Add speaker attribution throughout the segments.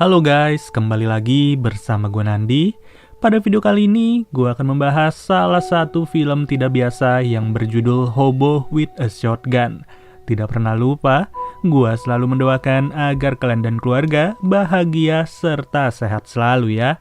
Speaker 1: Halo guys, kembali lagi bersama gue Nandi. Pada video kali ini, gue akan membahas salah satu film tidak biasa yang berjudul Hobo with a Shotgun. Tidak pernah lupa, gue selalu mendoakan agar kalian dan keluarga bahagia serta sehat selalu ya.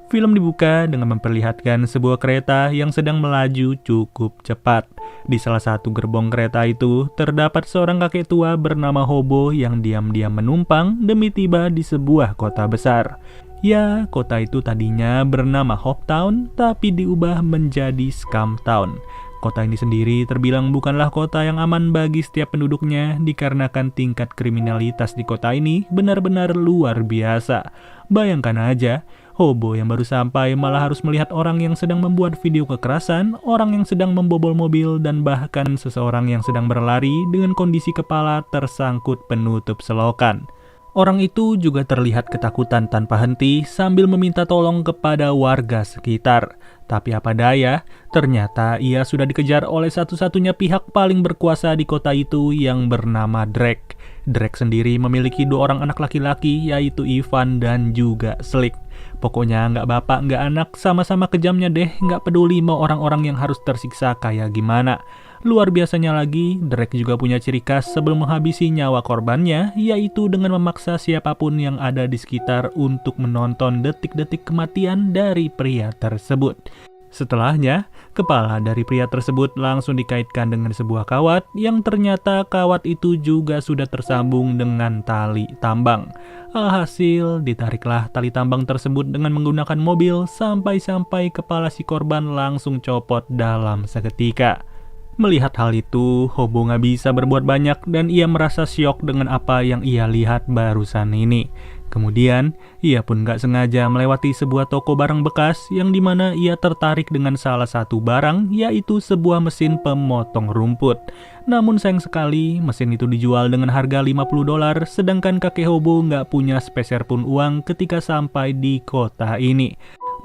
Speaker 1: Film dibuka dengan memperlihatkan sebuah kereta yang sedang melaju cukup cepat. Di salah satu gerbong kereta itu, terdapat seorang kakek tua bernama Hobo yang diam-diam menumpang demi tiba di sebuah kota besar. Ya, kota itu tadinya bernama Hopetown, tapi diubah menjadi Scumtown. Kota ini sendiri terbilang bukanlah kota yang aman bagi setiap penduduknya dikarenakan tingkat kriminalitas di kota ini benar-benar luar biasa. Bayangkan aja, Hobo yang baru sampai malah harus melihat orang yang sedang membuat video kekerasan, orang yang sedang membobol mobil, dan bahkan seseorang yang sedang berlari dengan kondisi kepala tersangkut penutup selokan. Orang itu juga terlihat ketakutan tanpa henti sambil meminta tolong kepada warga sekitar. Tapi apa daya, ternyata ia sudah dikejar oleh satu-satunya pihak paling berkuasa di kota itu yang bernama Drake. Drake sendiri memiliki dua orang anak laki-laki yaitu Ivan dan juga Slick. Pokoknya nggak bapak nggak anak, sama-sama kejamnya deh, nggak peduli mau orang-orang yang harus tersiksa kayak gimana. Luar biasanya lagi, Drake juga punya ciri khas sebelum menghabisi nyawa korbannya, yaitu dengan memaksa siapapun yang ada di sekitar untuk menonton detik-detik kematian dari pria tersebut. Setelahnya, kepala dari pria tersebut langsung dikaitkan dengan sebuah kawat yang ternyata kawat itu juga sudah tersambung dengan tali tambang. Alhasil, ditariklah tali tambang tersebut dengan menggunakan mobil sampai-sampai kepala si korban langsung copot dalam seketika. Melihat hal itu, Hobo nggak bisa berbuat banyak dan ia merasa syok dengan apa yang ia lihat barusan ini. Kemudian, ia pun nggak sengaja melewati sebuah toko barang bekas yang dimana ia tertarik dengan salah satu barang, yaitu sebuah mesin pemotong rumput. Namun sayang sekali, mesin itu dijual dengan harga $50, sedangkan kakek Hobo nggak punya sepeser pun uang ketika sampai di kota ini.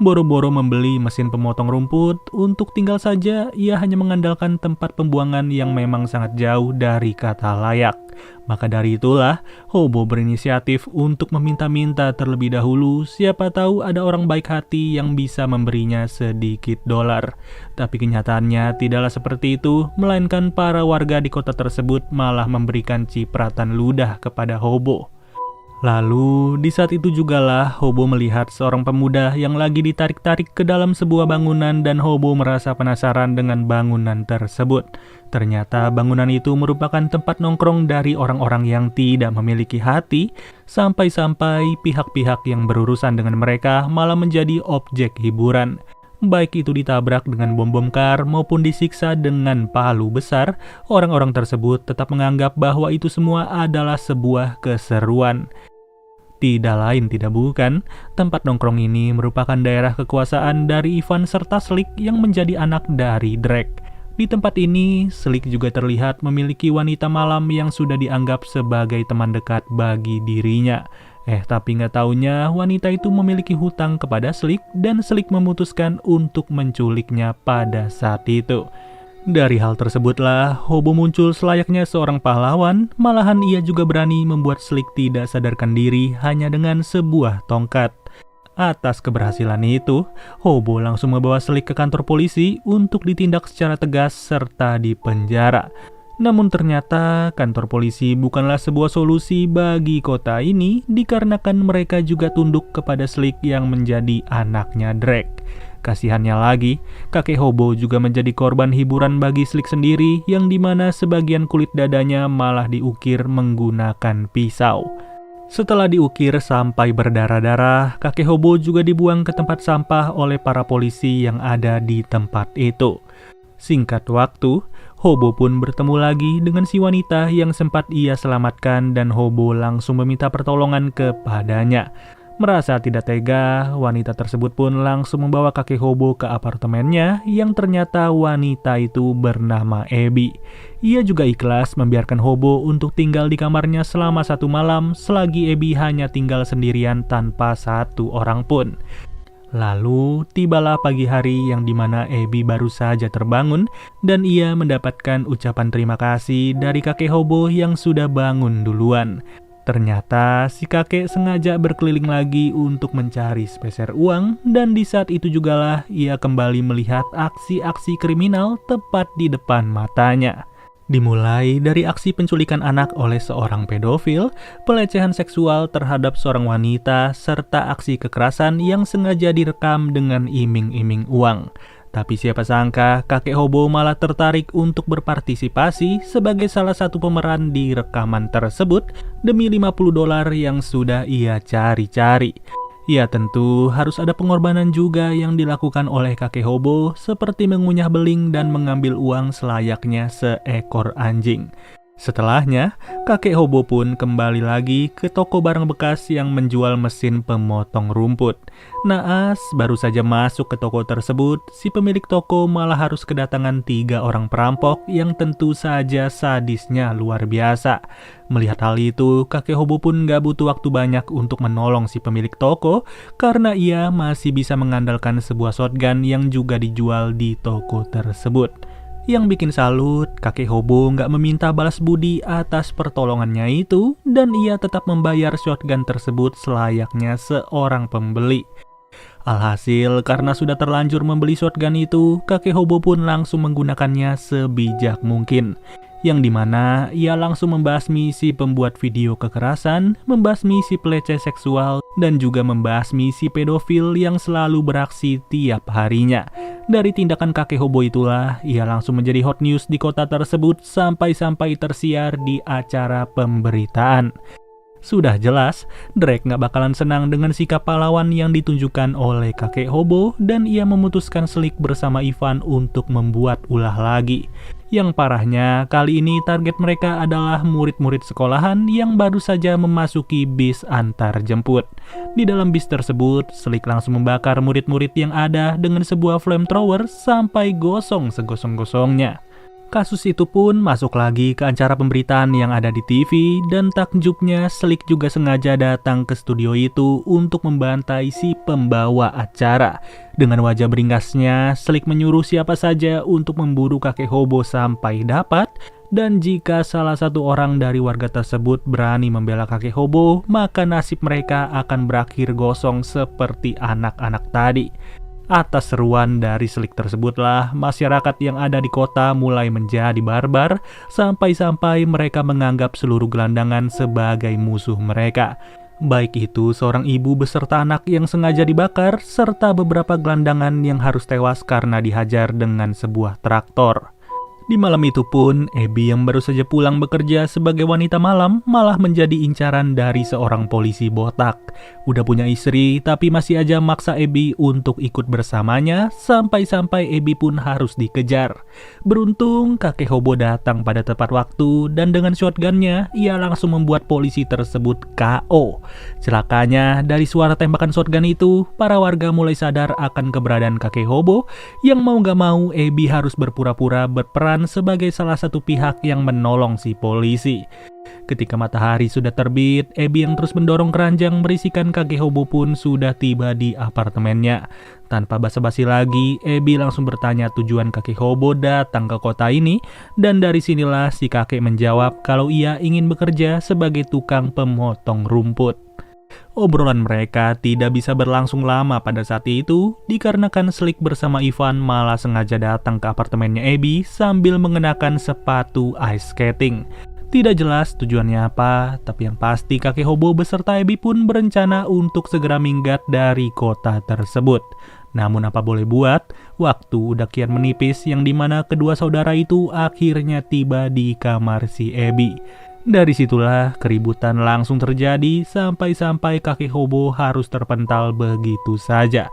Speaker 1: Boro-boro membeli mesin pemotong rumput, untuk tinggal saja ia hanya mengandalkan tempat pembuangan yang memang sangat jauh dari kata layak. Maka dari itulah, Hobo berinisiatif untuk meminta-minta terlebih dahulu, siapa tahu ada orang baik hati yang bisa memberinya sedikit dolar. Tapi kenyataannya tidaklah seperti itu, melainkan para warga di kota tersebut malah memberikan cipratan ludah kepada Hobo. Lalu, di saat itu jugalah Hobo melihat seorang pemuda yang lagi ditarik-tarik ke dalam sebuah bangunan dan Hobo merasa penasaran dengan bangunan tersebut. Ternyata bangunan itu merupakan tempat nongkrong dari orang-orang yang tidak memiliki hati, sampai-sampai pihak-pihak yang berurusan dengan mereka malah menjadi objek hiburan. Baik itu ditabrak dengan bom bongkar maupun disiksa dengan palu besar, orang-orang tersebut tetap menganggap bahwa itu semua adalah sebuah keseruan. Tidak lain tidak bukan, tempat nongkrong ini merupakan daerah kekuasaan dari Ivan serta Slick yang menjadi anak dari Drake. Di tempat ini, Slick juga terlihat memiliki wanita malam yang sudah dianggap sebagai teman dekat bagi dirinya. Tapi nggak taunya wanita itu memiliki hutang kepada Slick dan Slick memutuskan untuk menculiknya pada saat itu. Dari hal tersebutlah, Hobo muncul selayaknya seorang pahlawan, malahan ia juga berani membuat Slick tidak sadarkan diri hanya dengan sebuah tongkat. Atas keberhasilan itu, Hobo langsung membawa Slick ke kantor polisi untuk ditindak secara tegas serta dipenjara. Namun ternyata kantor polisi bukanlah sebuah solusi bagi kota ini dikarenakan mereka juga tunduk kepada Slick yang menjadi anaknya Drake. Kasihannya lagi, kakek Hobo juga menjadi korban hiburan bagi Slick sendiri yang dimana sebagian kulit dadanya malah diukir menggunakan pisau. Setelah diukir sampai berdarah-darah, kakek Hobo juga dibuang ke tempat sampah oleh para polisi yang ada di tempat itu. Singkat waktu, Hobo pun bertemu lagi dengan si wanita yang sempat ia selamatkan dan Hobo langsung meminta pertolongan kepadanya. Merasa tidak tega, wanita tersebut pun langsung membawa kakek Hobo ke apartemennya yang ternyata wanita itu bernama Abby. Ia juga ikhlas membiarkan Hobo untuk tinggal di kamarnya selama 1 malam selagi Abby hanya tinggal sendirian tanpa satu orang pun. Lalu, tibalah pagi hari yang dimana Abby baru saja terbangun dan ia mendapatkan ucapan terima kasih dari kakek Hobo yang sudah bangun duluan. Ternyata si kakek sengaja berkeliling lagi untuk mencari spesial uang, dan di saat itu jugalah ia kembali melihat aksi-aksi kriminal tepat di depan matanya. Dimulai dari aksi penculikan anak oleh seorang pedofil, pelecehan seksual terhadap seorang wanita, serta aksi kekerasan yang sengaja direkam dengan iming-iming uang. Tapi siapa sangka kakek hobo malah tertarik untuk berpartisipasi sebagai salah satu pemeran di rekaman tersebut demi $50 yang sudah ia cari-cari. Ya tentu harus ada pengorbanan juga yang dilakukan oleh kakek hobo, seperti mengunyah beling dan mengambil uang selayaknya seekor anjing. Setelahnya, kakek hobo pun kembali lagi ke toko barang bekas yang menjual mesin pemotong rumput. Naas baru saja masuk ke toko tersebut, si pemilik toko malah harus kedatangan 3 orang perampok yang tentu saja sadisnya luar biasa. Melihat hal itu, kakek hobo pun gak butuh waktu banyak untuk menolong si pemilik toko, karena ia masih bisa mengandalkan sebuah shotgun yang juga dijual di toko tersebut. Yang bikin salut, kakek hobo nggak meminta balas budi atas pertolongannya itu, dan ia tetap membayar shotgun tersebut selayaknya seorang pembeli. Alhasil, karena sudah terlanjur membeli shotgun itu, kakek hobo pun langsung menggunakannya sebijak mungkin. Yang dimana ia langsung membasmi si pembuat video kekerasan, membasmi si peleceh seksual, dan juga membasmi si pedofil yang selalu beraksi tiap harinya. Dari tindakan kakek hobo itulah, ia langsung menjadi hot news di kota tersebut sampai-sampai tersiar di acara pemberitaan. Sudah jelas, Drake gak bakalan senang dengan sikap pahlawan yang ditunjukkan oleh kakek hobo, dan ia memutuskan selik bersama Ivan untuk membuat ulah lagi. Yang parahnya, kali ini target mereka adalah murid-murid sekolahan yang baru saja memasuki bis antar jemput. Di dalam bis tersebut, Slick langsung membakar murid-murid yang ada dengan sebuah flamethrower sampai gosong segosong-gosongnya. Kasus itu pun masuk lagi ke acara pemberitaan yang ada di TV, dan takjubnya Slick juga sengaja datang ke studio itu untuk membantai si pembawa acara. Dengan wajah beringasnya, Slick menyuruh siapa saja untuk memburu kakek hobo sampai dapat, dan jika salah satu orang dari warga tersebut berani membela kakek hobo, maka nasib mereka akan berakhir gosong seperti anak-anak tadi. Atas seruan dari Slick tersebutlah, masyarakat yang ada di kota mulai menjadi barbar, sampai-sampai mereka menganggap seluruh gelandangan sebagai musuh mereka. Baik itu seorang ibu beserta anak yang sengaja dibakar, serta beberapa gelandangan yang harus tewas karena dihajar dengan sebuah traktor. Di malam itu pun, Abby yang baru saja pulang bekerja sebagai wanita malam malah menjadi incaran dari seorang polisi botak. Udah punya istri, tapi masih aja maksa Abby untuk ikut bersamanya, sampai-sampai Abby pun harus dikejar. Beruntung, kakek hobo datang pada tepat waktu, dan dengan shotgunnya, ia langsung membuat polisi tersebut KO. Celakanya, dari suara tembakan shotgun itu, para warga mulai sadar akan keberadaan kakek hobo, yang mau gak mau Abby harus berpura-pura berperan sebagai salah satu pihak yang menolong si polisi. Ketika matahari sudah terbit, Abby yang terus mendorong keranjang berisikan kakek hobo pun sudah tiba di apartemennya. Tanpa basa-basi lagi, Abby langsung bertanya tujuan kakek hobo datang ke kota ini, dan dari sinilah si kakek menjawab kalau ia ingin bekerja sebagai tukang pemotong rumput. Obrolan mereka tidak bisa berlangsung lama pada saat itu, dikarenakan Slick bersama Ivan malah sengaja datang ke apartemennya Abby sambil mengenakan sepatu ice skating. Tidak jelas tujuannya apa, tapi yang pasti kakek hobo beserta Abby pun berencana untuk segera minggat dari kota tersebut. Namun apa boleh buat, waktu udah kian menipis yang dimana kedua saudara itu akhirnya tiba di kamar si Abby. Dari situlah keributan langsung terjadi sampai-sampai kakek hobo harus terpental begitu saja.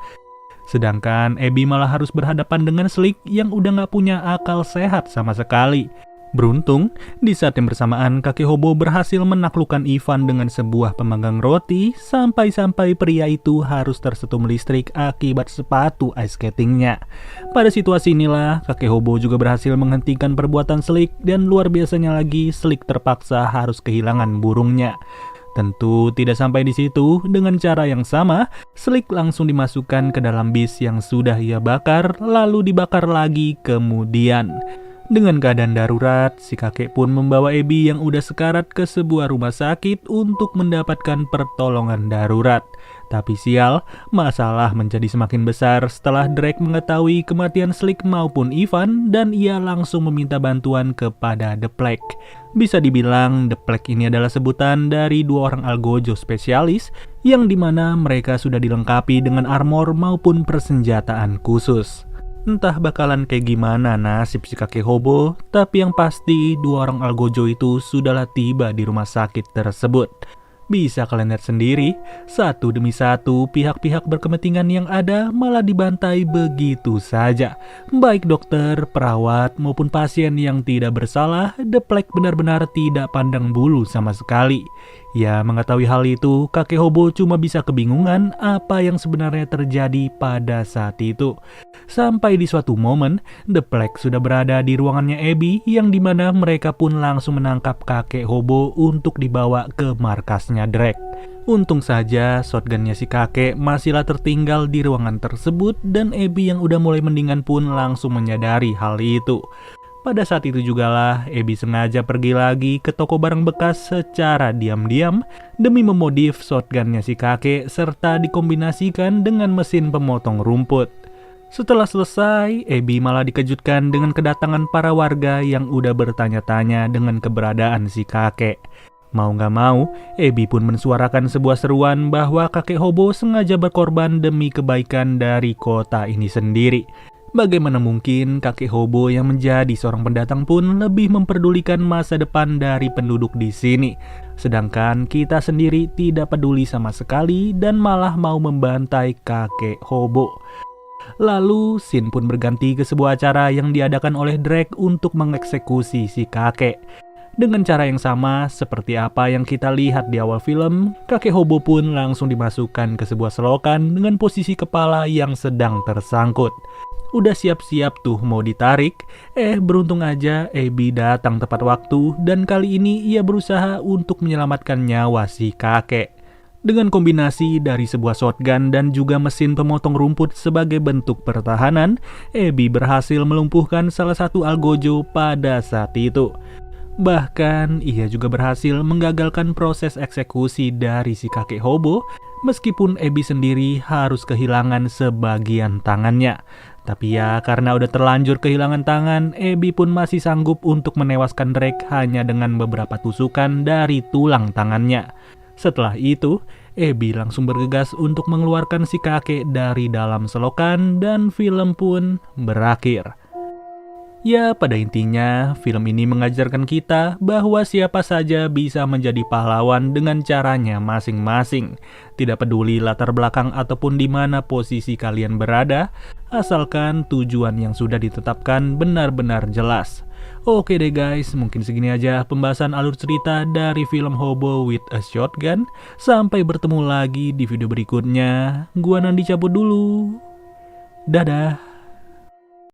Speaker 1: Sedangkan Abby malah harus berhadapan dengan Slick yang udah gak punya akal sehat sama sekali. Beruntung, di saat yang bersamaan kakek hobo berhasil menaklukkan Ivan dengan sebuah pemanggang roti, sampai-sampai pria itu harus tersetum listrik akibat sepatu ice skatingnya. Pada situasi inilah, kakek hobo juga berhasil menghentikan perbuatan Slick, dan luar biasanya lagi Slick terpaksa harus kehilangan burungnya. Tentu tidak sampai di situ, dengan cara yang sama, Slick langsung dimasukkan ke dalam bis yang sudah ia bakar, lalu dibakar lagi kemudian. Dengan keadaan darurat, si kakek pun membawa Abby yang udah sekarat ke sebuah rumah sakit untuk mendapatkan pertolongan darurat. Tapi sial, masalah menjadi semakin besar setelah Drake mengetahui kematian Slick maupun Ivan dan ia langsung meminta bantuan kepada The Plague. Bisa dibilang The Plague ini adalah sebutan dari dua orang Algojo spesialis yang dimana mereka sudah dilengkapi dengan armor maupun persenjataan khusus. Entah bakalan kayak gimana nasib si kakek hobo, tapi yang pasti dua orang Algojo itu sudahlah tiba di rumah sakit tersebut. Bisa kalian lihat sendiri, satu demi satu pihak-pihak berkepentingan yang ada malah dibantai begitu saja. Baik dokter, perawat, maupun pasien yang tidak bersalah, The Plague benar-benar tidak pandang bulu sama sekali. Ya, mengetahui hal itu, kakek hobo cuma bisa kebingungan apa yang sebenarnya terjadi pada saat itu. Sampai di suatu momen, The Plague sudah berada di ruangannya Abby yang dimana mereka pun langsung menangkap kakek hobo untuk dibawa ke markasnya Drake. Untung saja shotgunnya si kakek masihlah tertinggal di ruangan tersebut dan Abby yang udah mulai mendingan pun langsung menyadari hal itu. Pada saat itu jugalah Abby sengaja pergi lagi ke toko barang bekas secara diam-diam demi memodif shotgunnya si kakek serta dikombinasikan dengan mesin pemotong rumput. Setelah selesai, Abby malah dikejutkan dengan kedatangan para warga yang udah bertanya-tanya dengan keberadaan si kakek. Mau gak mau, Abby pun mensuarakan sebuah seruan bahwa kakek hobo sengaja berkorban demi kebaikan dari kota ini sendiri. Bagaimana mungkin kakek hobo yang menjadi seorang pendatang pun lebih memperdulikan masa depan dari penduduk di sini. Sedangkan kita sendiri tidak peduli sama sekali dan malah mau membantai kakek hobo. Lalu, scene pun berganti ke sebuah acara yang diadakan oleh Drake untuk mengeksekusi si kakek. Dengan cara yang sama seperti apa yang kita lihat di awal film, kakek hobo pun langsung dimasukkan ke sebuah selokan dengan posisi kepala yang sedang tersangkut. Udah siap-siap tuh mau ditarik, beruntung aja Abby datang tepat waktu dan kali ini ia berusaha untuk menyelamatkan nyawa si kakek. Dengan kombinasi dari sebuah shotgun dan juga mesin pemotong rumput sebagai bentuk pertahanan, Abby berhasil melumpuhkan salah satu Algojo pada saat itu. Bahkan, ia juga berhasil menggagalkan proses eksekusi dari si kakek hobo, meskipun Abby sendiri harus kehilangan sebagian tangannya. Tapi ya, karena udah terlanjur kehilangan tangan, Abby pun masih sanggup untuk menewaskan Drake hanya dengan beberapa tusukan dari tulang tangannya. Setelah itu, Abby langsung bergegas untuk mengeluarkan si kakek dari dalam selokan dan film pun berakhir. Ya, pada intinya, film ini mengajarkan kita bahwa siapa saja bisa menjadi pahlawan dengan caranya masing-masing. Tidak peduli latar belakang ataupun di mana posisi kalian berada, asalkan tujuan yang sudah ditetapkan benar-benar jelas. Oke deh guys, mungkin segini aja pembahasan alur cerita dari film Hobo with a Shotgun. Sampai bertemu lagi di video berikutnya. Gua Nandi cabut dulu. Dadah.